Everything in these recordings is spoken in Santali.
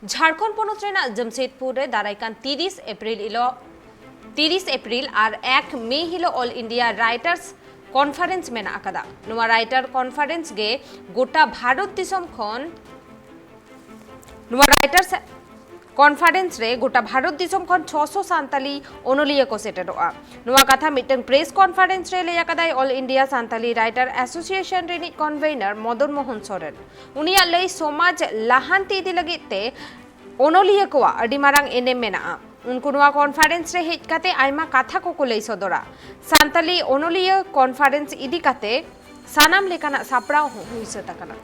झारखंड पोनोत रेना जमशेदपुर रे दारायकान 30 एप्रिल और 1 मे हिलो ऑल इंडिया राइटर्स कॉन्फ्रेंस में आकादा नुआ राइटर कॉन्फ्रेंस गे गोटा भारत दिसम खन नुआ राइटर्स कॉन्फ्रेंस रे गोटा भारत दिसम खन 600 सांताली ओनोलिया को सेटरोआ नुआ कथा मिटन प्रेस कॉन्फ्रेंस रे लेयाकादाय all India Santali writer association रे कन्वेनर मदन मोहन सोरेन उनिया लई समाज लाहांती इदी लगिते ओनोलिया को अडी मारांग एने मेना उनको नुआ कॉन्फ्रेंस रे हेज काते आयमा कथा को लई सदरा सांताली ओनोलिया कॉन्फ्रेंस इदी काते सानाम लेकाना सापड़ाव हुई सतकना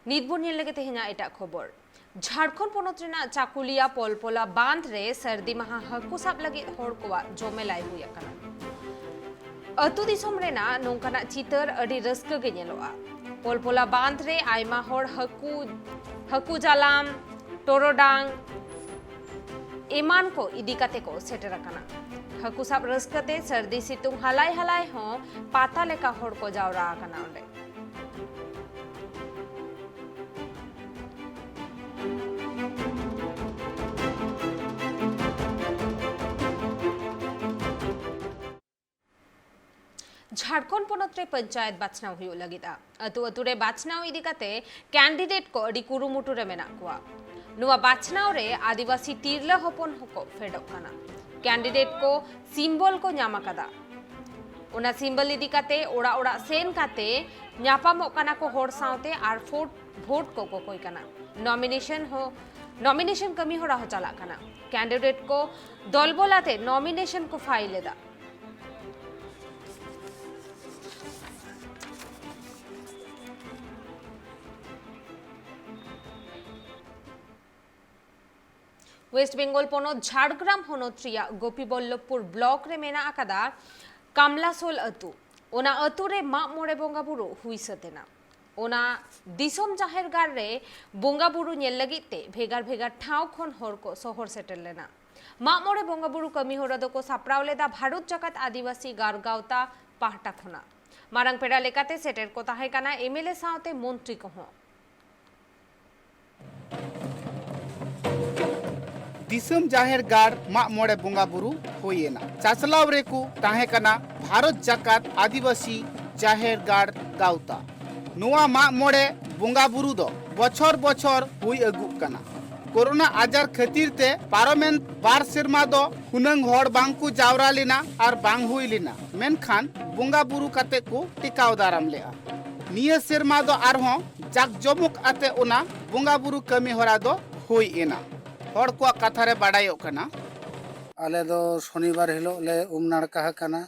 निदबुन लगे तेहना एटा खबर झारखंड पोनोत रेना चाकुलिया पोलपोला बांध रे सर्दी महा हकु साब लगे होड़ को जोमेलाई हुई अकना अतु दिसम रेना नोंकाना चितर अडी रस्क गे नेलोआ पोलपोला बांध रे आयमा होड़ हकु जालाम टोरोडांग एमान को इदी काते को सेटर अकना हकु साब रस्कते सर्दी सितुंग हलाय हलाय हो पाता लेका होड़ को जावरा अकना ओंडे झारखंड पोनोत रे पंचायत बाचनाव हुई लगिदा अतु अतु रे बाचनाव इदी काते कैंडिडेट को अडी कुरुमुटु रे मेना कुआ नुआ बाचनाव रे आदिवासी तीरला हपन हको फेडोक काना कैंडिडेट को सिंबल को न्यामा कदा ओना सिंबल इदी काते ओड़ा ओड़ा सेन काते न्यापामोक काना को होड़ सावते आर वोट को कोई काना नॉमिनेशन कमी होड़ा हो चला काना कैंडिडेट को दल बोलाते नॉमिनेशन को फाइल लेदा वेस्ट बेंगल पोनोत झाड़ग्राम होनोत रिया गोपीबल्लभपुर ब्लॉक रे मेना आकादा कामलासोल अतु ओना अतु रे मा मोड़े बोंगा बुरु हुई सतेना ओना दिसोम जाहिर गार रे बोंगा बुरु नेल लगिते भेगार भेगार ठाव खन होर को सोहर सेटल लेना मा मोड़े बोंगा बुरु कमी होरा दो को सापड़ाव लेदा भारत जगत आदिवासी गारगावता पाहटा खुना मारंग पेड़ा लेकाते सेटर को ताहे काना एमएलए सावते मंत्री को हो दिसम जाहिर गार मा मोड़े बोंगा बुरु होयेना चाचलाव रेकु ताहे कना भारत जाकात आदिवासी जाहिर गार गावता नुआ मा मोड़े बोंगा बुरु दो बछर बछर हुई अगु कना कोरोना आजार खातिर ते पार्लामेंट बार सेरमा दो हुनंग होड़ बांगकु जावरा लेना और बांग हुई लेना मेनखान बोंगा बुरु काते को टिकाव दाराम लेआ निया सेरमा दो आरहों जाक जमुक आते ओना बोंगा बुरु कमी होरा दो हुई एना होड़ को कथा रे बाडायो कना आले दो शनिवार हिलो ले नाड़का कना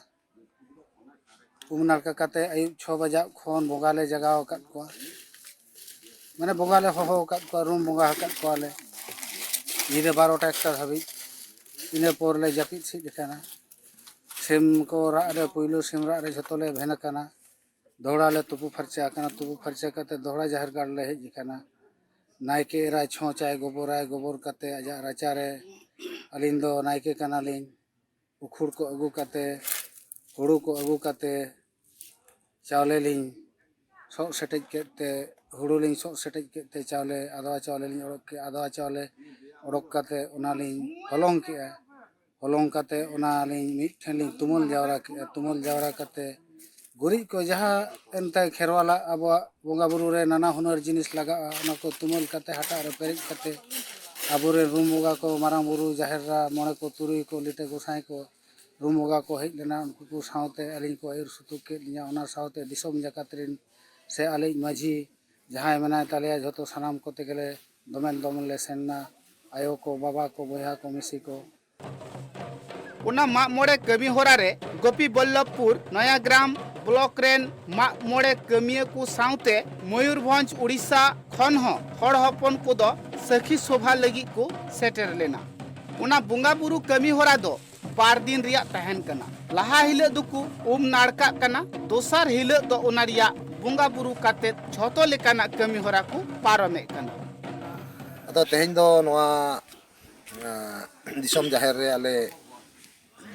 नाड़का काते आयुब 6 बजा खन बोंगा ले जगाव काट को माने बोंगा ले होहो काट को रूम बोंगा काट को ले नीरे 12टा एकटा हबी इने पर ले जापिद सिद कना सिम को रा रे पुइलो सिम रा रे झतो ले भेना कना दौड़ा ले तुपु फरचा कना तुपु फरचा काते दौड़ा जाहिर गाड़ ले हेज कना नायके रा छोचाय गोबर काते आजा राचारे अलिन दो नायके कनालिन उखुड़ को अगु काते हुड़ू को अगु काते चावले लिन सो सेटेज केते हुड़ू लिन सो सेटेज केते चावले आदवा चावले लिन ओड़क के आदवा चावले ओड़क काते ओना लिन हलong काते ओना लिन मिठेन लिन तुमुल जावरा काते गुरिज को जहाँ एनते खेरवाला अब बोंगा बुरु रे नाना हुनर जिनिस लगा ओना को तुमुल काते हटा रे पेरिज काते आबुरे रूम बोंगा को मारांग बुरु जाहिरा मोणे को तुरुई को लिटे गोसाई को रूम बोंगा को हेज लेना उनको को सावते अलिन को आयुर सुतुक के लिया ओना सावते दिसोम जाकात रिन से आलिज माझी जहां मेना तालिया झतो सनाम को तेगले दोमेल ले सेनना आयो को बाबा को बोया को मिसी को उना मा मोड़े कमी होरा रे गोपीबल्लभपुर नया ग्राम ब्लॉक रेन मा मोड़े कमिया को सावते मयूरभंज उड़ीसा खन हो हड़ हपन को दो सखी शोभा लगी को सेटर लेना उना बोंगा बुरु कमी होरा दो 2 दिन रिया तहन कना लहा हिले दुकु नाड़का कना दोसर हिले दो उना रिया बोंगा बुरु काते झतो लेकाना कमी होरा को पारमे कना ᱟᱫᱚ ᱛᱮᱦᱮᱧ ᱫᱚ ᱱᱚᱣᱟ ᱫᱤᱥᱚᱢ ᱡᱟᱦᱮᱨ ᱨᱮ ᱟᱞᱮ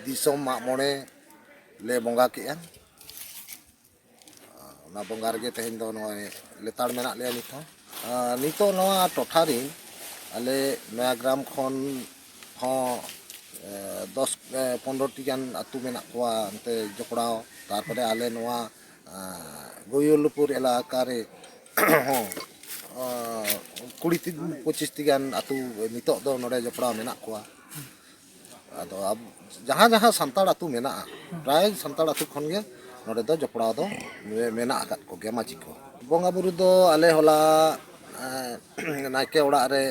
ᱫᱤᱥᱚᱢ ᱢᱟᱜ ᱢᱚᱬᱮ ᱞᱮ ᱵᱚᱸᱜᱟ ᱠᱮᱜᱼᱟ᱾ ᱚᱱᱟ ᱵᱚᱸᱜᱟ ᱨᱮᱜᱮ ᱛᱮᱦᱮᱧ ᱫᱚ ᱱᱚᱜᱼᱚᱭ ᱞᱮᱛᱟᱲ ᱢᱮᱱᱟᱜ ᱞᱮᱭᱟ ᱱᱤᱛᱚᱜ ᱱᱚᱣᱟ ᱴᱚᱴᱷᱟ ᱨᱮ ᱟᱞᱮ ᱱᱚᱣᱟ ᱜᱨᱟᱢ ᱠᱷᱚᱱ ᱦᱚᱸ 10-15ᱴᱤ ᱜᱟᱱ ᱟᱹᱛᱩ ᱢᱮᱱᱟᱜ ᱠᱚᱣᱟ ᱚᱱᱛᱮ ᱡᱚᱯᱲᱟᱣ, ᱛᱟᱨᱯᱚᱨᱮ ᱟᱞᱮ ᱱᱚᱣᱟ ᱜᱳᱭᱚᱞᱯᱩᱨ ᱮᱞᱟᱠᱟ ᱨᱮ ᱦᱚᱸ 20-25ᱴᱤ ᱜᱟন ᱟᱹᱛᱩ ᱱᱤᱛᱚᱜ ᱫᱚ ᱱᱚᱰᱮ ᱡᱚᱯᱲᱟᱣ ᱢᱮᱱᱟᱜ ᱠᱚᱣᱟ᱾ ᱟᱫᱚ ᱡᱟᱦᱟᱸ ᱥᱟᱱᱛᱟᱲ ᱟᱹᱛᱩ ᱢᱮᱱᱟᱜᱼᱟ, ᱯᱨᱟᱭ ᱥᱟᱱᱛᱟᱲ ᱟᱹᱛᱩ ᱠᱷᱚᱱᱜᱮ ᱱᱚᱰᱮ ᱫᱚ ᱡᱚᱯᱲᱟᱣ ᱫᱚ ᱢᱮᱱᱟᱜ ᱟᱠᱟᱫ ᱠᱚᱜᱮᱭᱟ ᱢᱟᱹᱡᱷᱤ ᱠᱚ᱾ ᱵᱚᱸᱜᱟ ᱵᱩᱨᱩ ᱫᱚ ᱟᱞᱮ ᱦᱚᱞᱟ ᱱᱟᱭᱠᱮ ᱚᱲᱟᱜ ᱨᱮ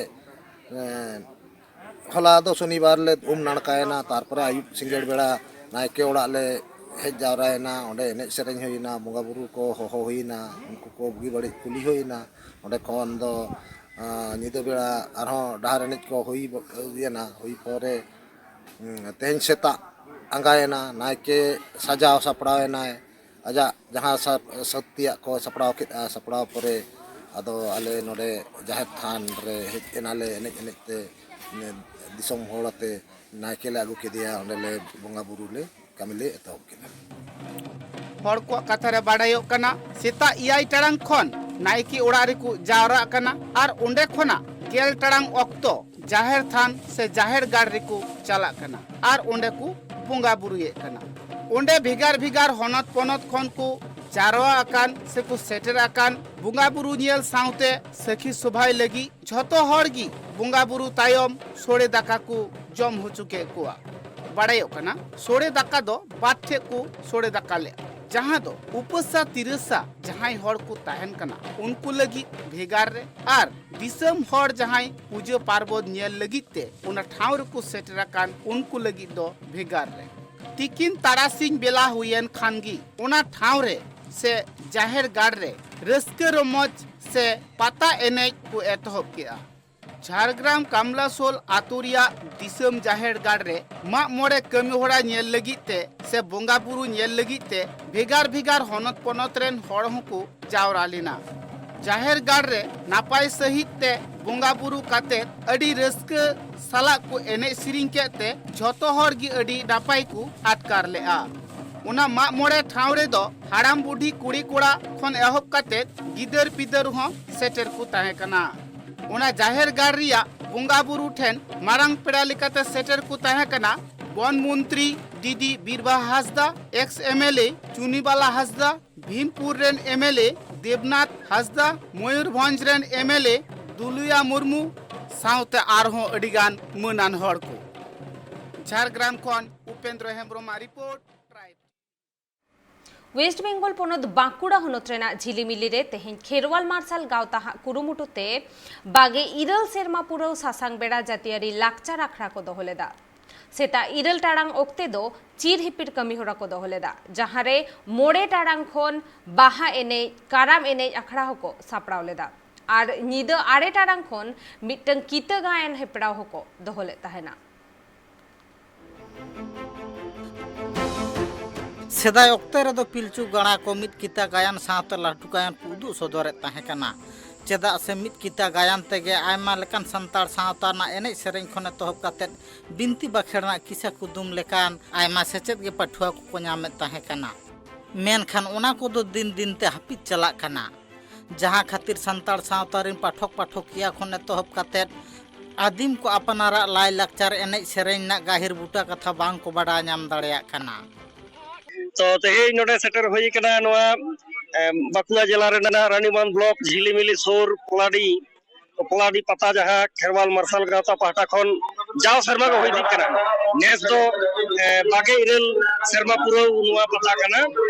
ᱦᱚᱞᱟ ᱫᱚ ᱥᱚᱱᱤᱵᱟᱨ ᱞᱮ ᱱᱟᱲᱠᱟᱭᱮᱱᱟ, ᱛᱟᱨᱯᱚᱨᱮ ᱟᱹᱭᱩᱵ ᱥᱤᱸᱜᱟᱹᱲ ᱵᱮᱲᱟ ᱱᱟᱭᱠᱮ ᱚᱲᱟᱜ ᱞᱮ ᱦᱮᱡ ᱡᱟᱣᱨᱟᱭᱮᱱᱟ, ᱚᱸᱰᱮ ᱮᱱᱮᱡ ᱥᱮᱨᱮᱧ ᱦᱩᱭᱱᱟ, ᱵᱚᱸᱜᱟ ᱵᱩᱨᱩ ᱠᱚ ᱦᱚᱦᱚ ᱦᱩᱭᱱᱟ, ᱩᱱᱠᱩ ᱠᱚ ᱵᱩᱜᱤ ᱵᱟᱹᱲᱤᱡ ᱠᱩᱞᱤ ᱦᱩᱭᱱᱟ᱾ ᱚᱸᱰᱮ ᱠᱷᱚᱱ ᱫᱚ ᱧᱤᱫᱟᱹ ᱵᱮᱲᱟ ᱟᱨᱦᱚᱸ ᱰᱟᱦᱟᱨ ᱮᱱᱮᱡ ko ᱦᱩᱭᱮᱱᱟ, ᱦᱩᱭ ᱯᱚᱨᱮ ᱛᱮᱦᱮᱧ ᱥᱮᱛᱟᱜ ᱟᱸᱜᱟᱭᱮᱱᱟ, ᱱᱟᱭᱠᱮ ᱥᱟᱡᱟᱣ ᱥᱟᱯᱲᱟᱣ ᱮᱱᱟᱭ, ᱟᱡᱟᱜ ᱡᱟᱦᱟᱸ ᱥᱟᱹᱛᱤᱭᱟᱜ ᱠᱚ ᱥᱟᱯᱲᱟᱣ ᱠᱮᱫᱼᱟ, ᱥᱟᱯᱲᱟᱣ ᱯᱚᱨᱮ ᱟᱫᱚ ᱟᱞᱮ ᱱᱚᱰᱮ ᱡᱟᱦᱮᱨ ᱛᱷᱟᱱ ᱨᱮ ᱦᱮᱡ ᱮᱱᱟᱞᱮ ᱮᱱᱮᱡ ᱮᱱᱮᱡ ᱛᱮ ᱫᱤᱥᱚᱢ ᱦᱚᱲ ᱟᱛᱮ ᱱᱟᱭᱠᱮ ᱞᱮ ᱟᱹᱜᱩ ᱠᱮᱫᱮᱭᱟ, ᱚᱸᱰᱮ ᱞᱮ ᱵᱚᱸᱜᱟ ᱵᱩᱨᱩ ᱞᱮ ᱠᱟᱹᱢᱤ ᱞᱮ ᱮᱛᱚᱦᱚᱵ ᱠᱮᱫᱟ᱾ ᱦᱚᱲ ᱠᱚᱣᱟᱜ ᱠᱟᱛᱷᱟ ᱨᱮ ᱵᱟᱰᱟᱭᱚᱜ ᱠᱟᱱᱟ ᱥᱮᱛᱟᱜ 9 ᱴᱟᱲᱟᱝ ᱠᱷᱚᱱ ᱱᱟᱭᱠᱮ ᱚᱲᱟᱜ ᱨᱮᱠᱚ ᱡᱟᱣᱨᱟᱜ ᱠᱟᱱᱟ ᱟᱨ ᱚᱸᱰᱮ ᱠᱷᱚᱱᱟᱜ 10 ᱴᱟᱲᱟᱝ ᱚᱠᱛᱚ ᱡᱟᱦᱮᱨ ᱛᱷᱟᱱ ᱥᱮ ᱡᱟᱦᱮᱨ ᱜᱟᱲ ᱨᱮᱠᱚ ᱪᱟᱞᱟᱜ ᱠᱟᱱᱟ ᱟᱨ ᱚᱸᱰᱮ ᱠᱚ ᱵᱚᱸᱜᱟ ᱵᱩᱨᱩᱭᱮᱫ ᱠᱟᱱᱟ᱾ ᱚᱸᱰे ᱵᱷᱮᱜᱟᱨ ᱵᱷᱮᱜᱟᱨ ᱦᱚᱱᱚᱛ ᱯᱚᱱᱚᱛ ᱠᱷᱚᱱ ᱠᱚ ᱡᱟᱨᱣᱟ ᱟᱠᱟᱱ ᱥᱮᱠᱚ ᱥᱮᱴᱮᱨ 아깐 ᱵᱚᱸᱜᱟ ᱵᱩᱨᱩ ᱧᱮᱞ ᱥᱟᱶᱛᱮ ᱥᱟᱹᱠᱷᱤ ᱥᱚᱵᱷᱟᱭ ᱞᱟᱹᱜᱤᱫ ᱡᱷᱚᱛᱚ ᱦᱚᱲ ᱜᱮ ᱵᱚᱸᱜᱟ ᱵᱩᱨᱩ ᱛᱟᱭᱚᱢ ᱥᱚᱲᱮ ᱫᱟᱠᱟ ᱠᱚ ᱡᱚᱢ ᱦᱚᱪᱚ ᱠᱮᱫ ᱠᱚᱣᱟ᱾ ᱵᱟᱲᱟᱭᱚᱜ ᱠᱟᱱᱟ ᱥᱚᱲᱮ ᱫᱟᱠᱟ ᱫᱚ ᱵᱟᱨ ᱴᱷᱮᱡ ᱠᱚ ᱥᱚᱲᱮ ᱫᱟᱠᱟ ᱞᱮᱫᱼᱟ, ᱡᱟᱦᱟᱸ ᱫᱚ ᱩᱯᱟᱹᱥᱟ ᱛᱤᱨᱟᱹᱥᱟ ᱡᱟᱦᱟᱸᱭ ᱦᱚᱲ ᱠᱚ ᱛᱟᱦᱮᱱ ᱠᱟᱱᱟ ᱩᱱᱠᱩ ᱞᱟᱹᱜᱤᱫ ᱵᱷᱮᱜᱟᱨ ᱨᱮ, ᱟᱨ ᱫᱤᱥᱚᱢ ᱦᱚᱲ ᱡᱟᱦᱟᱸᱭ ᱯᱩᱡᱟᱹ ᱯᱟᱨᱵᱚᱱ ᱧᱮᱞ ᱞᱟᱹᱜᱤᱫ te ᱚᱱᱟ ᱴᱷᱟᱶ ᱨᱮᱠᱚ ᱥᱮᱴᱮᱨ ᱟᱠᱟᱱ ᱩᱱᱠᱩ ᱞᱟᱹᱜᱤᱫ ᱫᱚ ᱵᱷᱮᱜᱟᱨ ᱨᱮ᱾ ᱛᱤᱠᱤᱱ ᱛᱟᱨᱟᱥᱤᱧ ᱵᱮᱞᱟ ᱦᱩᱭᱮᱱ ᱠᱷᱟᱱ ᱜᱮ ᱚᱱᱟ ᱴᱷᱟᱶ ᱨᱮ ᱥᱮ ᱡᱟᱦᱮᱨ ᱜᱟᱲ ᱨᱮ ᱨᱟᱹᱥᱠᱟᱹ ᱨᱚᱢᱚᱡᱽ ᱥᱮ ᱯᱟᱛᱟ ᱮᱱᱮᱡ ᱠᱚ ᱮᱛᱚᱦᱚᱵ ᱠᱮᱜᱼᱟ। ঝাড়গ্রাম কামলাসোল আতু রিয়াᱜ দিসᱚᱢ জাহের গাড় রে মাগ মᱬᱮ কামি হড়া ᱧᱮᱞ ᱞᱟᱹᱜᱤᱫ ᱛᱮ ᱥᱮ ᱵᱚᱸᱜᱟ ᱵᱩᱨᱩ ᱧᱮᱞ ᱞᱟᱹᱜᱤᱫ ᱛᱮ ᱵᱷᱮᱜᱟᱨ ᱵᱷᱮᱜᱟᱨ ᱦᱚᱱᱚᱛ ᱯᱚᱱᱚᱛ ᱨᱮᱱ ᱦᱚᱲ ᱦᱚᱸᱠᱚ ᱡᱟᱣᱨᱟ ᱞᱮᱱᱟ। জাহের গাড় রে নাপাᱭ সহিত তে ᱵᱚᱸᱜᱟ ᱵᱩᱨᱩ ᱠᱟᱛᱮ ᱟᱹᱰᱤ ᱨᱟᱹᱥᱠᱟᱹ ᱥᱟᱞᱟᱜ ᱠᱚ ᱮᱱᱮᱡ ᱥᱮᱨᱮᱧ ᱠᱮᱫ ᱛᱮ ᱡᱷᱚᱛᱚ ᱦᱚᱲ ᱜᱮ ᱟᱹᱰᱤ ᱱᱟᱯᱟᱭ ᱠᱚ ᱟᱴᱠᱟᱨ ᱞᱮᱜᱼᱟ। ᱚᱱᱟ ᱢᱟᱜ ᱢᱚᱬᱮ ᱴᱷᱟᱶ ᱨᱮᱫᱚ ᱦᱟᱲᱟᱢ ᱵᱩᱰᱷᱤ ᱠᱩᱲᱤ ᱠᱚᱲᱟ ᱠᱷᱚᱱ ᱮᱦᱚᱵ ᱠᱟᱛᱮ ᱜᱤᱫᱟᱹᱨ ᱯᱤᱫᱟᱹᱨ ᱦᱚᱸ ᱥᱮᱴᱮᱨ ᱠᱚ ᱛᱟᱦᱮᱸ ᱠᱟᱱᱟ। ᱚᱱᱟ ᱡᱟᱦᱮᱨ ᱜᱟᱲ ᱨᱮᱭᱟᱜ ᱵᱚᱸᱜᱟ ᱵᱩᱨᱩ ᱴᱷᱮᱱ ᱢᱟᱨᱟᱝ ᱯᱮᱲᱟ ᱞᱮᱠᱟᱛᱮ ᱥᱮᱴᱮᱨ ᱠᱚ ᱛᱟᱦᱮᱸ ᱠᱟᱱᱟ ᱵᱚᱱ ᱢᱚন্ত্রী ᱫᱤᱫᱤ ᱵᱤᱨᱵᱟᱦᱟ ᱦᱟᱸᱥᱫᱟ, ᱮᱠᱥ ᱮᱢএᱞএ ᱪᱩᱱᱤᱵᱟᱞᱟ ᱦᱟᱸᱥᱫᱟ, ᱵᱷᱤᱢᱯᱩᱨ ᱨᱮᱱ ᱮᱢএᱞএ ᱫᱮᱵᱱᱟথ ᱦᱟᱸᱥᱫᱟ, ᱢᱚᱭᱩᱨᱵᱷᱚᱸᱡᱽ ᱨᱮᱱ ᱮᱢএᱞএ ᱫᱩᱞᱩᱭᱟ ᱢᱩᱨᱢᱩ ᱥᱟᱶᱛᱮ ᱟᱨᱦᱚᱸ ᱟᱹᱰᱤᱜᱟᱱ ᱢᱟᱹᱱᱟᱱ ᱦᱚᱲ ᱠᱚ। ঝাড়গ্রাম ᱠᱷᱚᱱ ᱩᱯᱮᱱᱫᱨᱚ ᱦᱮᱢᱵᱨᱚᱢᱟᱜ ᱨᱤᱯᱳর্ᱴ। ᱳয়েস্ট বেঙ্গল পনᱚᱛ বাঁকুড়া ᱦᱚᱱᱚᱛ ᱨᱮᱱᱟᱜ ঝিলিমিলি ᱨᱮ ᱛᱮᱦᱮᱧ ᱠᱷᱮᱨᱣᱟᱞ ᱢᱟᱨᱥᱟᱞ ᱜᱟᱶᱛᱟ ᱦᱟᱜ ᱠᱩᱨᱩᱢᱩᱴᱩ ᱛᱮ 22 ᱥᱮᱨᱢᱟ ᱯᱩᱨᱟᱹᱣ ᱥᱟᱥᱟᱝ ᱵᱮᱲᱟ ᱡᱟᱹᱛᱤᱭᱟᱹᱨᱤ ᱞᱟᱠᱪᱟᱨ ᱟᱠᱷᱲᱟ ᱠᱚ ᱫᱚᱦᱚ ᱞᱮᱫᱟ। ᱥᱮᱛᱟᱜ 9 ᱴᱟᱲᱟᱝ ᱚᱠᱛᱮ ᱫᱚ ᱪᱤᱨ ᱦᱤᱯᱤᱲ ᱠᱟᱹᱢᱤ ᱦᱚᱨᱟ ᱠᱚ ᱫᱚᱦᱚ ᱞᱮᱫᱟ, ᱡᱟᱦᱟᱸ ᱨᱮ 9 ᱴᱟᱲᱟᱝ ᱠᱷᱚᱱ ᱵᱟᱦᱟ ᱮᱱᱮᱡ, ᱠᱟᱨᱟᱢ ᱮᱱᱮᱡ ᱟᱠᱷᱲᱟ ᱦᱚᱸᱠᱚ ᱥᱟᱯᱲᱟᱣ ᱞᱮᱫᱟ ᱟᱨ ᱧᱤᱫᱟᱹ 9 ᱴᱟᱲᱟᱝ ᱠᱷᱚᱱ ᱢᱤᱫᱴᱟᱝ ᱠᱤᱛᱟᱹ ᱜᱟᱭᱟᱱ ᱦᱮᱯᱨᱟᱣ ᱦᱚᱸᱠᱚ ᱫᱚᱦᱚ ᱞᱮᱫ ᱛᱟᱦᱮᱱᱟ। ᱥᱮᱫᱟᱭ ᱚᱠᱛᱮ ᱨᱮᱫᱚ ᱯᱤᱞᱪᱩ ᱜᱟᱬᱟ ᱠᱚ ᱢᱤᱫ ᱠᱤᱛᱟᱹ ᱜᱟᱭᱟᱱ ᱥᱟᱶᱛᱮ ᱞᱟᱹᱴᱩ ᱜᱟᱭᱟᱱ ᱠᱚ ᱩᱫᱩᱜ ᱥᱚᱫᱚᱨᱮᱫ ᱛᱟᱦᱮᱸ ᱠᱟᱱᱟ। ᱪᱮᱫᱟᱜ ᱥᱮ ᱢᱤᱫ ᱠᱤᱛᱟᱹ ᱜᱟᱭᱟᱱ ᱛᱮᱜᱮ ᱟᱭᱢᱟ ᱞᱮᱠᱟᱱ ᱥᱟᱱᱛᱟᱲ ᱥᱟᱶᱛᱟ ᱨᱮᱱᱟᱜ ᱮᱱᱮᱡ ᱥᱮᱨᱮᱧ ᱠᱷᱚᱱ ᱮᱛᱚᱦᱚᱵ ᱠᱟᱛᱮᱫ ᱵᱤᱱᱛᱤ ᱵᱟᱠᱷᱮᱲ ᱨᱮᱱᱟᱜ ᱠᱤᱥᱟᱹ ᱠᱩᱫᱩᱢ ᱞᱮᱠᱟᱱ ᱟᱭᱢᱟ ᱥᱮᱪᱮᱫ ᱜᱮ ᱯᱟᱹᱴᱷᱩᱣᱟᱹ ᱠᱚᱠᱚ ᱧᱟᱢᱮᱫ ᱛᱟᱦᱮᱸ ᱠᱟᱱᱟ। ᱢᱮᱱᱠᱷᱟᱱ ᱚᱱᱟ ᱠᱚᱫᱚ ᱫᱤᱱ ᱫᱤᱱᱛᱮ ᱦᱟᱹᱯᱤᱫ ᱪᱟᱞᱟᱜ ᱠᱟᱱᱟ, ᱡᱟᱦᱟᱸ ᱠᱷᱟᱹᱛᱤᱨ ᱥᱟᱱᱛᱟᱲ ᱥᱟᱶᱛᱟ ᱨᱮᱱ ᱯᱟᱴᱷᱚᱠ ᱯᱟᱴᱷᱚᱠᱤᱭᱟᱹ ᱠᱷᱚᱱ ᱮᱛᱚᱦᱚᱵ ᱠᱟᱛᱮᱫ ᱟᱹᱫᱤᱢ ᱠᱚ ᱟᱯᱱᱟᱨᱟᱜ ᱞᱟᱭ ᱞᱟᱠᱪᱟᱨ ᱮᱱᱮᱡ ᱥᱮᱨᱮᱧ ᱨᱮᱱᱟᱜ ᱜᱟᱹᱦᱤᱨ ᱵᱩᱴᱟᱹ ᱠᱟᱛᱷᱟ ᱵᱟᱝ ᱠᱚ ᱵᱟᱰᱟᱭ ᱧᱟᱢ ᱫᱟᱲᱮᱭᱟᱜ ᱠᱟᱱᱟ। तो तेज नोडे सेटर हुई कना नोआ बाकुड़ा जिला रेना रानीबांध ब्लॉक झिलीमिली सोर पोलाडी पता जहां खेरवाल मार्शल गावता पाहटा खन जाव शर्मा को हुई दिकना नेस दो बागे इरेल शर्मा पुरो नोआ पता कना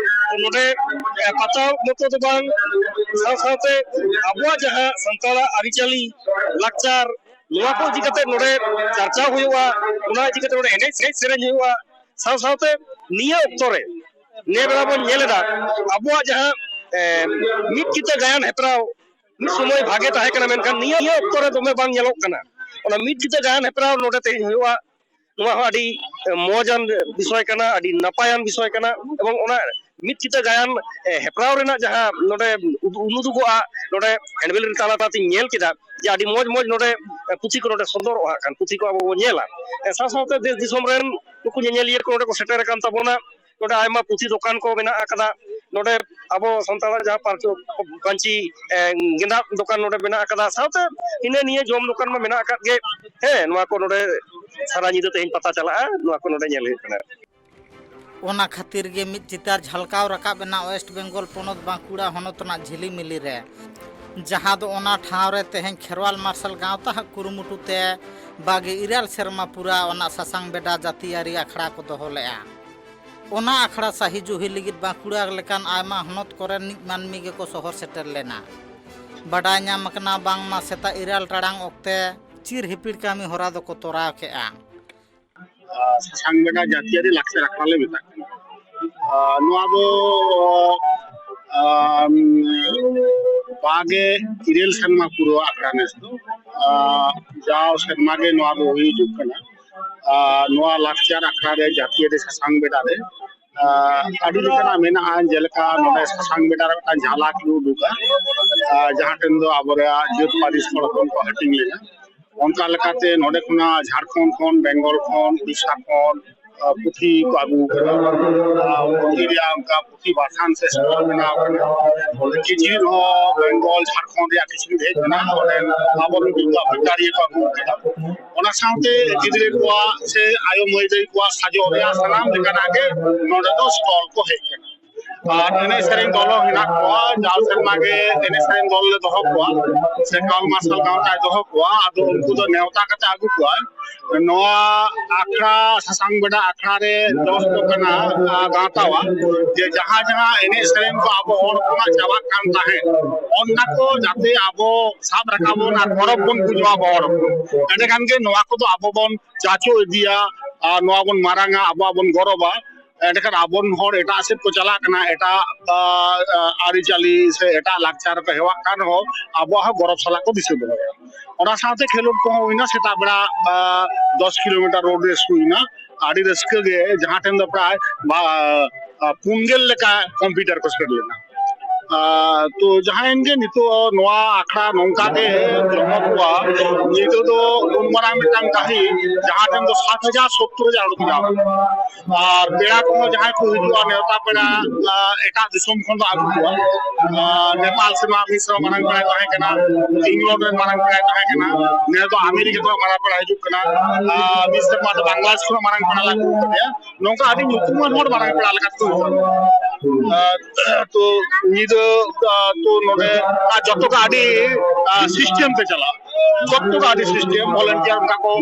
तो नोडे पता मतो तो बांग साथे अबुआ जहां संताला आरिचाली लाक्चार नोआ को जिकते नोडे चर्चा हुआ उना जिकते नोडे एने सेरेन हुआ साथे निया उक्तरे ने बेला बन नेलेदा अबुआ जहां मिट किते गायन हेपराव मिट समय भागे ताहे कना मेनखान निया उक्तरे दमे बांग नेलोक कना ओना मिट किते गायन हेपराव नोडे ते हुआ ᱱᱚᱣᱟ ᱦᱚᱸ ᱟᱹᱰᱤ ᱢᱚᱡᱟᱱ ᱵᱤᱥᱚᱭ ᱠᱟᱱᱟ, ᱟᱹᱰᱤ ᱱᱟᱯᱟᱭᱟᱱ ᱵᱤᱥᱚᱭ ᱠᱟᱱᱟ ᱮᱵᱚᱝ ᱚᱱᱟ ᱢᱤᱫ ᱠᱤᱛᱟᱹ ᱜᱟᱭᱟᱱ ᱦᱮᱯᱨᱟᱣ ᱨᱮᱱᱟᱜ ᱡᱟᱦᱟᱸ ᱱᱚᱰᱮ ᱩᱱᱩᱫᱩᱜᱚᱜᱼᱟ ᱱᱚᱰᱮ ᱦᱮᱱᱰᱵᱤᱞ ᱛᱟᱞᱟᱛᱤᱧ ᱧᱮᱞ ᱠᱮᱫᱟ ᱡᱮ ᱟᱹᱰᱤ ᱢᱚᱡᱽ ᱱᱚᱰᱮ ᱯᱩᱛᱷᱤ ᱠᱚ ᱱᱚᱰᱮ ᱥᱚᱫᱚᱨᱚᱜᱼᱟ ᱠᱟᱱ ᱯᱩᱛᱷᱤ ᱠᱚ ᱟᱵᱚ ᱵᱚᱱ ᱧᱮᱞᱟ ᱥᱟᱶ ᱥᱟᱶᱛᱮ ᱫᱮᱥ ᱫᱤᱥᱚᱢ ᱨᱮᱱ ᱱᱩᱠᱩ ᱧᱮᱧᱮᱞᱤᱭᱟᱹ ᱠᱚ ᱱᱚᱰᱮ ᱠᱚ ᱥᱮᱴᱮᱨ ᱟᱠᱟᱱ ᱛᱟᱵᱚᱱᱟ ᱱᱚᱰᱮ ᱟᱭᱢᱟ ᱯᱩᱛᱷᱤ ᱫᱚᱠᱟन ᱠᱚ ᱢᱮᱱᱟᱜ ᱟᱠᱟᱫᱟ ᱱᱚᱰᱮ ᱟᱵᱚ ᱥᱟᱱᱛᱟᱲᱟᱜ ᱡᱟᱦᱟᱸ ᱯᱟᱹᱧᱪᱤ ᱜᱮᱸᱫᱟᱜ ᱫᱚᱠᱟन ᱱᱚᱰᱮ ᱢᱮᱱᱟᱜ ᱟᱠᱟᱫᱟ ᱥᱟᱶᱛᱮ ᱦᱤᱱᱟᱹ ᱱᱤᱭᱟᱹ ᱡᱚᱢ ᱫᱚᱠᱟन ᱢᱟ ᱢᱮᱱᱟᱜ ᱟᱠᱟᱫ ᱜᱮ ᱱᱚᱣᱟ ᱠᱚ ᱱᱚᱰᱮ ᱥᱟᱨᱟ ᱧᱤᱫᱟᱹ ᱛᱮᱦᱮᱧ ᱯᱟᱛᱟ ᱪᱟᱞᱟᱜᱼᱟ ᱱᱚᱣᱟ ᱠᱚ ᱱᱚᱰे ᱧᱮᱞ ᱦᱩᱭᱩᱜ ᱠᱟᱱᱟ ᱚᱱᱟ ᱠᱷᱟᱹᱛᱤᱨ ᱜᱮ ᱢᱤᱫ ᱪᱤᱛᱟᱹᱨ ᱡᱷᱟᱞᱠᱟᱣ ᱨᱟᱠᱟᱵ ᱮᱱᱟ ᱳᱭᱮᱥᱴ ᱵᱮᱝᱜᱚᱞ ᱯᱚᱱᱚᱛ ᱵᱟᱸᱠᱩᱲᱟ ᱦᱚᱱᱚᱛ ᱨᱮᱱᱟᱜ ᱡᱷᱤᱞᱤᱢᱤᱞᱤ ᱨᱮ ᱡᱟᱦᱟᱸ ᱫᱚ ᱚᱱᱟ ᱴᱷᱟᱶ ᱨᱮ ᱛᱮᱦᱮᱧ ᱠᱷᱮᱨᱣᱟᱞ ᱢᱟᱨᱥᱟᱞ ᱜᱟᱶᱛᱟ ᱦᱟᱜ ᱠᱩᱨᱩᱢᱩᱴᱩ ᱛᱮ 29 ᱥᱮᱨᱢᱟ ᱯᱩᱨᱟ ᱚᱱᱟ ᱥᱟᱥᱟᱝ ᱵᱮᱰᱟ ᱡᱟᱹᱛᱤᱭᱟᱹᱨᱤ ᱟᱠᱷᱲᱟ ᱠᱚ ᱫᱚᱦᱚ ᱞᱮᱜᱼᱟ ᱚᱱᱟ ᱟᱠᱷᱲᱟ ᱥᱟᱹᱦᱤ ᱡᱩᱦᱤ ᱞᱟᱹᱜᱤᱫ ᱵᱟᱸᱠᱩᱲᱟ ᱞᱮᱠᱟᱱ ᱟᱭᱢᱟ ᱦᱚᱱᱚᱛ ᱠᱚᱨᱮᱱ ᱢᱟᱹᱱᱢᱤ ᱜᱮᱠᱚ ᱥᱚᱦᱚᱨ ᱥᱮᱴᱮᱨ ᱞᱮᱱᱟ ᱵᱟᱰᱟᱭ ᱧᱟᱢ ᱟᱠᱟᱱᱟ ᱵᱟᱝᱢᱟ ᱥᱮᱛᱟᱜ 9 ᱴᱟᱲᱟᱝ ᱚᱠᱛᱮ ᱪᱤᱨ ᱦᱤᱯᱤᱲ ᱠᱟᱹᱢᱤ ᱦᱚᱨᱟ ᱫᱚᱠᱚ ᱛᱚᱨᱟᱣ ᱠᱮᱜᱼᱟ ᱥᱟᱥᱟᱝ ᱵᱮᱰᱟ ᱡᱟᱹᱛᱤᱭᱟᱹᱨᱤ ᱞᱟᱠᱪᱟᱨ ᱟᱠᱷᱲᱟ ᱞᱮ ᱢᱮᱛᱟᱜ ᱠᱟᱱᱟ ᱱᱚᱣᱟ ᱫᱚ 29 ᱥᱮᱨᱢᱟ ᱯᱩᱨᱟᱹ ᱟᱠᱷᱲᱟ ᱱᱮᱥ ᱫᱚ ᱡᱟᱣ ᱥᱮᱨᱢᱟ ᱜᱮ ᱱᱚᱣᱟ ᱫᱚ ᱦᱩᱭ ᱦᱤᱡᱩᱜ ᱠᱟᱱᱟ ᱱᱚᱣᱟ ᱞᱟᱠᱪᱟᱨ ᱟᱠᱷᱲᱟ ᱨᱮ ᱡᱟᱹᱛᱤᱭᱟᱹᱨᱤ ᱥᱟᱥᱟᱝ ᱵᱮᱰᱟ ᱨᱮ ᱟᱹᱰᱤ ᱞᱮᱠᱟᱱᱟᱜ ᱢᱮᱱᱟᱜᱼᱟ ᱡᱮᱞᱮᱠᱟ ᱱᱚᱰᱮ ᱥᱟᱥᱟᱝ ᱵᱮᱰᱟ ᱨᱮ ᱢᱤᱫᱴᱟᱝ ᱡᱷᱟᱞᱟᱠ ᱞᱮ ᱩᱫᱩᱜᱟ ᱡᱟᱦᱟᱸ ᱴᱷᱮᱱ ᱫᱚ ᱟᱵᱚᱨᱮᱭᱟᱜ ᱡᱟᱹᱛ ᱯᱟᱹᱨᱤᱥ ᱦᱚᱲ ᱦᱚᱯᱚᱱ ᱠᱚ ᱦᱟᱹᱴᱤᱧ ᱞᱮᱱᱟ ᱚᱱᱠᱟ ᱞᱮᱠᱟᱛᱮ ᱱᱚᱰᱮ ᱠᱷᱚᱱᱟᱜ ᱡᱷᱟᱲᱠᱷᱚᱸᱰ ᱠᱷᱚᱱ ᱵᱮᱝᱜᱚᱞ ᱠᱷᱚᱱ ᱩᱲᱤᱥᱥᱟ ᱠᱷᱚᱱ ᱯᱩᱛᱷᱤ ᱠᱚ ᱟᱹᱜᱩ ᱠᱟᱫᱟ ᱯᱩᱛᱷᱤ ᱨᱮᱭᱟᱜ ᱚᱱᱠᱟ ᱯᱩᱛᱷᱤ ᱵᱟᱥᱟᱱ ᱥᱮ ᱥᱴᱚᱞ ᱵᱮᱱᱟᱣ ᱠᱟᱱᱟ ᱠᱤᱪᱨᱤᱡ ᱦᱚᱸ ᱵᱮᱝᱜᱚᱞ ᱡᱷᱟᱲᱠᱷᱚᱸᱰ ᱨᱮᱭᱟᱜ ᱠᱤᱪᱨᱤᱡ ᱦᱮᱡ ᱠᱟᱱᱟ ᱚᱸᱰᱮ ᱟᱵᱚᱨᱮᱱ ᱵᱷᱤᱠᱟᱨᱤᱭᱟᱹ ᱠᱚ ᱟᱹᱜᱩ ᱠᱟᱫᱟ ᱚᱱᱟ ᱥᱟᱶᱛᱮ ᱜᱤᱫᱽᱨᱟᱹ ᱠᱚᱣᱟᱜ ᱥᱮ ᱟᱭᱳ ᱢᱟᱹᱭ ᱫᱟᱹᱭ ᱠᱚᱣᱟᱜ ᱥᱟᱡᱚᱜ ᱨᱮᱭᱟᱜ ᱥᱟᱱᱟᱢ ᱞᱮᱠᱟᱱᱟᱜ ᱜᱮ ᱱᱚᱰᱮ ᱫᱚ ᱥᱴᱚᱞ ko hej kana আর এনএস সেরেন দল হেনাক কোয়া জাল সেরমাগে এনএস সেরেন দল লে দহ কোয়া সে কাল মার্শাল গাঁওতায় দহ কোয়া আদো উনকু ᱫᱚ ᱱᱮᱣᱛᱟ ᱠᱟᱛᱮ ᱟᱹᱜᱩ ᱠᱚᱣᱟ ᱱᱚᱣᱟ ᱟᱠᱷᱲᱟ ᱥᱟᱥᱟᱝ ᱵᱮᱰᱟ ᱟᱠᱷᱲᱟ ᱨᱮ ᱡᱚᱥ ᱫᱚ ᱠᱟᱱᱟ ᱜᱟᱶᱛᱟᱣᱟ ᱡᱮ ᱡᱟᱦᱟᱸ ᱮᱱᱮᱡ ᱥᱮᱨᱮᱧ ᱠᱚ ᱟᱵᱚ ᱦᱚᱲ ᱦᱚᱯᱚᱱᱟᱜ ᱪᱟᱵᱟᱜ ᱠᱟᱱ ᱛᱟᱦᱮᱸᱫ ᱚᱱᱟ ᱠᱚ ᱡᱟᱛᱮ ᱟᱵᱚ ᱥᱟᱵ ᱨᱟᱠᱟᱵᱚᱱ ᱟᱨ ᱜᱚᱨᱚᱵ ᱵᱚᱱ ᱵᱩᱡᱷᱟᱹᱣᱟ ᱟᱵᱚ ᱦᱚᱲ ᱦᱚᱯᱚᱱ ᱮᱸᱰᱮᱠᱷᱟᱱ ᱜᱮ ᱱᱚᱣᱟ ᱠᱚᱫᱚ ᱟᱵᱚ ᱵᱚᱱ ᱪᱟᱪᱳ ᱤᱫᱤᱭᱟ ᱟᱨ ᱱᱚᱣᱟ ᱵᱚᱱ ᱢᱟᱨᱟᱝᱟ ᱟᱵᱚᱣᱟᱜ ᱵᱚᱱ ᱜᱚᱨᱚᱵᱟ ᱮᱸᱰᱮᱠᱷᱟᱱ ᱟᱵᱚᱱ ᱦᱚᱲ ᱮᱴᱟᱜ ᱥᱮᱫ ᱠᱚ ᱪᱟᱞᱟᱜ ᱠᱟᱱᱟ ᱮᱴᱟᱜ ᱟᱹᱨᱤᱪᱟᱹᱞᱤ ᱥᱮ ᱮᱴᱟᱜ ᱞᱟᱠᱪᱟᱨ ᱠᱚ ᱦᱮᱣᱟᱜ ᱠᱟᱱ ᱨᱮᱦᱚᱸ ᱟᱵᱚᱣᱟᱜ ᱦᱚᱸ ᱜᱚᱨᱚᱵ ᱥᱟᱞᱟᱜ ᱠᱚ ᱫᱤᱥᱟᱹ ᱫᱚᱦᱚᱭᱟ ᱚᱱᱟ ᱥᱟᱶᱛᱮ ᱠᱷᱮᱞᱳᱰ ᱠᱚᱦᱚᱸ ᱦᱩᱭᱱᱟ ᱥᱮᱛᱟᱜ ᱵᱮᱲᱟ 10 ᱠᱤᱞᱳᱢᱤᱴᱟর ᱨᱳᱰ ᱨᱮᱥ ᱦᱩᱭᱱᱟ ᱟᱹᱰᱤ ᱨᱟᱹᱥᱠᱟᱹ ᱜᱮ ᱡᱟᱦᱟᱸ ᱴᱷᱮᱱ ᱫᱚ ᱯᱨᱟᱭ 50 ᱞᱮᱠᱟ ᱠᱚᱢᱯᱤউᱴᱟর ᱠᱚ ᱥᱮᱴᱮᱨ ᱞᱮᱱᱟ तो जहां गे नितो नोआ आखड़ा नोंका के जमकवा नितो दो उनमारा मिटांग काही जहां टन दो 70,000 को जाव और पेड़ा को जहां को हिजुआ नेता पेड़ा एटा दिसम खन आगु को नेपाल से मिश्र मारंग पेड़ा ताहे कना इंग्लैंड रे मारंग पेड़ा ताहे कना ने तो अमेरिका को मारा पेड़ा हिजु कना मिश्र मा तो बांग्लादेश को मारंग पेड़ा लागु कने नोंका आदि नुतुमान होड़ मारंग पेड़ा लगा तो निदो तो नोडे जतो गाड़ी सिस्टम पे चला जतो गाड़ी सिस्टम वॉलंटियर का को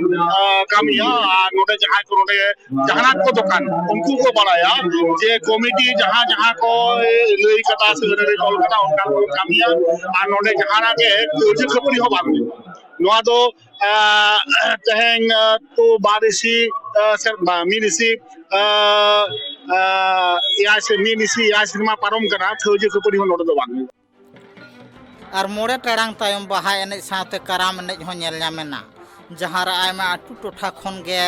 कामिया नोडे जहां को नोडे जहां को दुकान उनको को बनाया जे कमिटी जहां जहां को लई कथा से रे कोलकाता उनका को कामिया आ नोडे जहां के कोजी खपरी हो बांग नोआ दो तहें तो बारिशी सर मिनिसी या से मिनिसी या सिनेमा पारम करा कोजी खपरी हो नोडे दो बांग और मोड़े टाड़ांग तायम बाहा एनेज साथे कराम एनेज हो नेल ᱧᱟᱢᱮᱱᱟ जहां रे आयमा आटू टोठा खन गे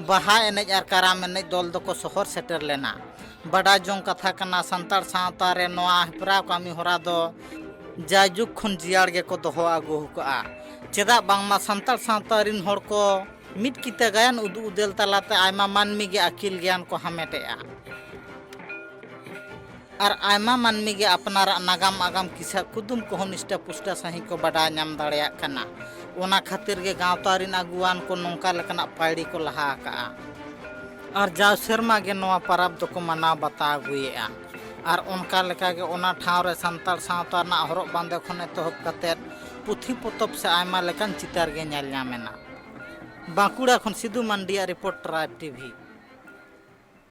बाहा एनेज और कराम एनेज दल दको शहर सेटर लेना बड़ा जों कथा कना संतार सावता रे नोआ हेपरा कामी होरा दो जायजुग खन जियाड़ गे को दोहो आगु हुका चेदा बांगमा संतार सावता रिन होड़ को मिट किते गायन उदु उदेल तलाते आयमा मानमी गे अकिल ज्ञान को हमेटेआ और आयमा मानमी गे अपनार नागाम आगाम किसा कुदुम को निष्ठा पुष्टा सही को बड़ा नाम दाड़िया कना ओना खातिर गे गावता रिन अगुवान को नोंका लेकना पाड़ी को लहा का और जाव सेरमा गे नोआ परब दको मनाव बता अगुएआ और उनका लेका गे ओना ठाव रे संताल सावता ना हरक बांदे खन एतहब कतेत पुथी पोतब से आयमा लेकन चितार गे नेल ᱧᱟᱢᱮᱱᱟ बांकुड़ा खन सिद्धू मंडिया रिपोर्टर ट्राइब टीवी।